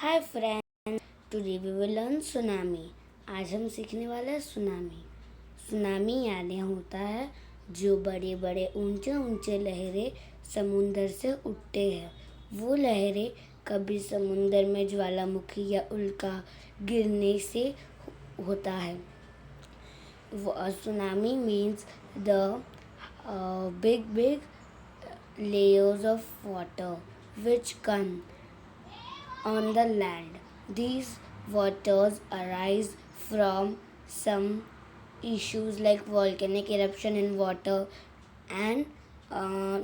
Hi friend, today we will learn tsunami. आज हम सीखने वाले हैं सुनामी। सुनामी यानी होता है जो बड़े बड़े ऊंचे ऊंचे लहरें समुंदर से उठते हैं। वो लहरें कभी समुंदर में ज्वालामुखी या उल्का गिरने से होता है। Tsunami means the big layers of water which come on the land. These waters arise from some issues like volcanic eruption in water and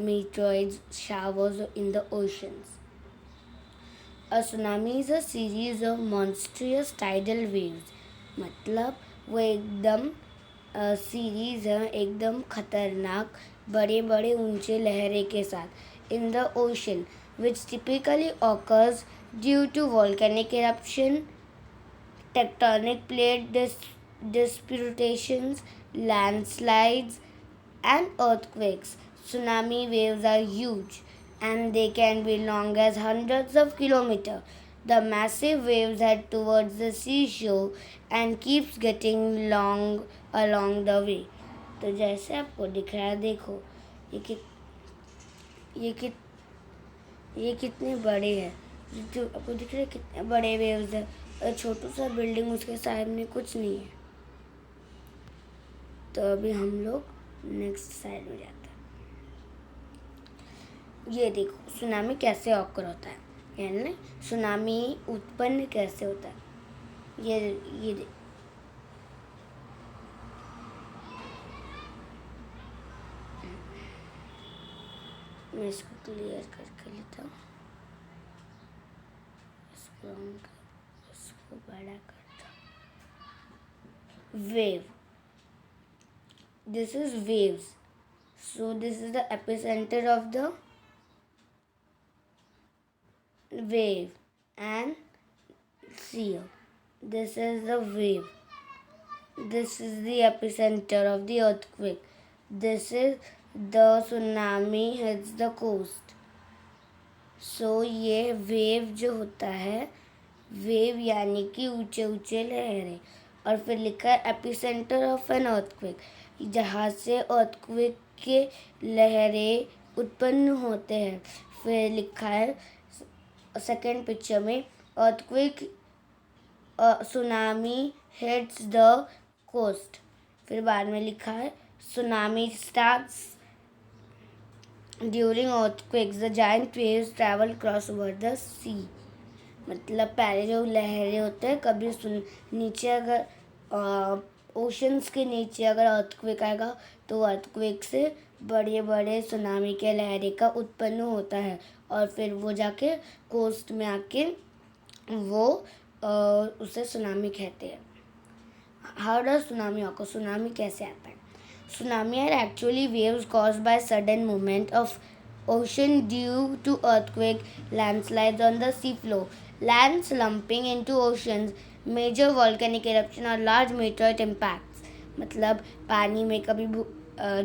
meteoroids showers in the oceans. A tsunami is a series of monstrous tidal waves. मतलब वो एकदम series है एकदम खतरनाक बड़े बड़े ऊंचे लहरें के साथ in the ocean which typically occurs due to volcanic eruption, tectonic plate disputations, landslides, and earthquakes. Tsunami waves are huge and they can be long as hundreds of kilometers. The massive waves head towards the seashore and keeps getting long along the way. तो जैसे आपको दिख रहा है, देखो ये कितने बड़े हैं। जो आपको दिख रहा है कितने बड़े वेव्स है और छोटू सा बिल्डिंग उसके सामने कुछ नहीं है। तो अभी हम लोग नेक्स्ट साइड में जाते हैं। ये देखो सुनामी कैसे ऑकर होता है, यानी सुनामी उत्पन्न कैसे होता है। ये मैं इसको क्लियर करके लेता हूँ, इसको बड़ा करता हूँ। Wave, this is waves. So this is the epicenter of the wave, and see, this is the wave. This is the epicenter of the earthquake. This is the tsunami hits the coast. So ये wave जो होता है, wave यानी कि ऊंचे ऊंचे लहरें, और फिर लिखा है एपिसेंटर ऑफ एन अर्थक्वेक, जहाँ से अर्थक्वेक के लहरें उत्पन्न होते हैं। फिर लिखा है सेकेंड पिक्चर में earthquake tsunami hits the coast. फिर बाद में लिखा है tsunami starts during earthquakes, the giant waves travel cross over the sea. मतलब पहले जो लहरें होते हैं, कभी नीचे अगर ओशंस के नीचे अगर अर्थक्वेक आएगा तो अर्थक्वेक से बड़े बड़े सुनामी के लहरें का उत्पन्न होता है, और फिर वो जाके कोस्ट में आके वो उसे सुनामी कहते हैं। How does tsunami occur? Tsunami कैसे आता है? Tsunami are actually waves caused by sudden movement of ocean due to earthquake, landslides on the seafloor, land slumping into oceans, major volcanic eruption और large meteorite impacts. मतलब पानी में कभी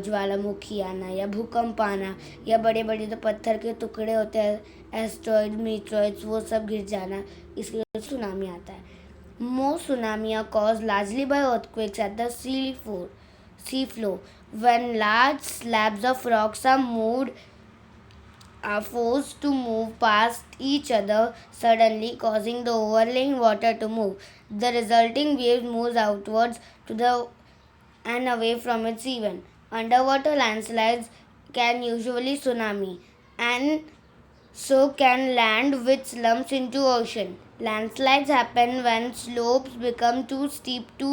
ज्वालामुखी आना या भूकंप आना या बड़े बड़े जो पत्थर के टुकड़े होते हैं, एस्ट्रॉइड मीटरॉइड्स, वो सब गिर जाना, इसलिए सुनामी आता है। Most tsunami are caused largely by earthquakes at the seafloor, when large slabs of rocks are forced to move past each other suddenly, causing the overlying water to move. The resulting wave moves outwards and away from its even. Underwater landslides can usually tsunami, and so can land which slumps into ocean. Landslides happen when slopes become too steep to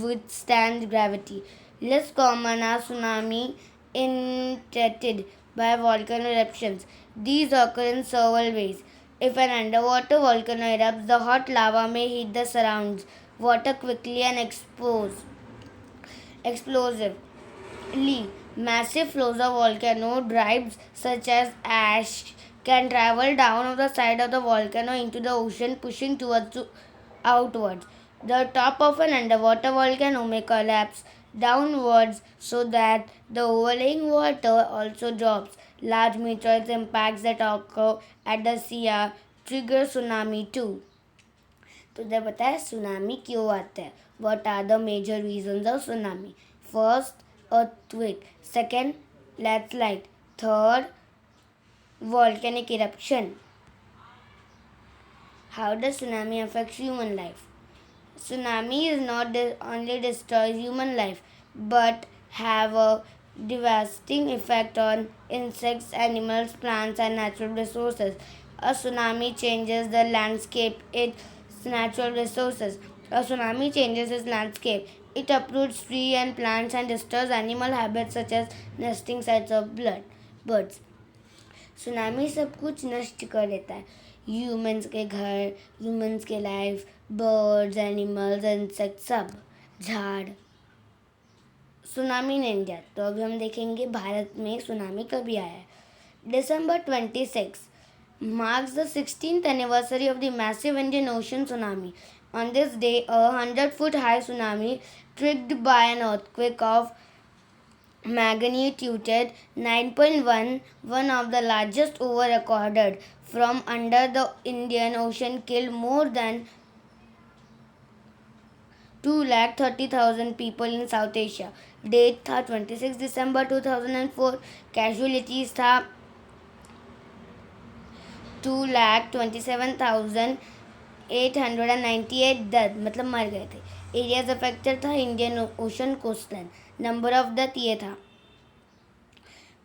withstand gravity. Less common are tsunami initiated by volcano eruptions. These occur in several ways. If an underwater volcano erupts, the hot lava may heat the surroundings water quickly and explosively. Massive flows of volcano drives such as ash can travel down the side of the volcano into the ocean, pushing outwards. The top of an underwater volcano may collapse downwards so that the overlying water also drops. Large meteorite impacts that occur at the sea trigger tsunami too. तो इधर बताया tsunami क्यों आता है. What are the major reasons of tsunami? First, earthquake. Second, landslide. Third, volcanic eruption. How does tsunami affect human life? Tsunami is not only destroys human life but have a devastating effect on insects, animals, plants and natural resources. A tsunami changes the landscape, its natural resources. A tsunami changes its landscape. It uproots trees and plants and disturbs animal habits such as nesting sites of birds. Tsunami सब कुछ नष्ट कर देता है. Humans के घर, humans के life, birds, animals, insect, सब, झाड़. Tsunami in India. तो अभी हम देखेंगे भारत में सुनामी कभी आया है. December 26 marks the 16th anniversary of the massive Indian Ocean tsunami. On this day, a 100-foot high tsunami triggered by an earthquake of magnitude 9.1, one of the largest ever recorded from under the Indian Ocean, killed more than 230,000 people in South Asia. Date था 26 December 2004. Casualties था 227,898 death, मतलब मर गए थे. Areas affected था Indian ocean coastline. Number of death ये था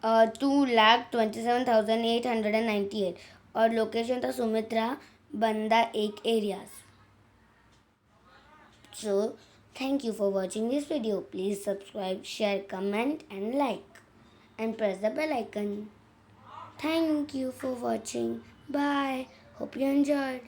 227,898 और लोकेशन था सुमित्रा बंदा एक areas. So, thank you for watching this video. Please subscribe, share, comment and like and press the bell icon. Thank you for watching. Bye. Hope you enjoyed.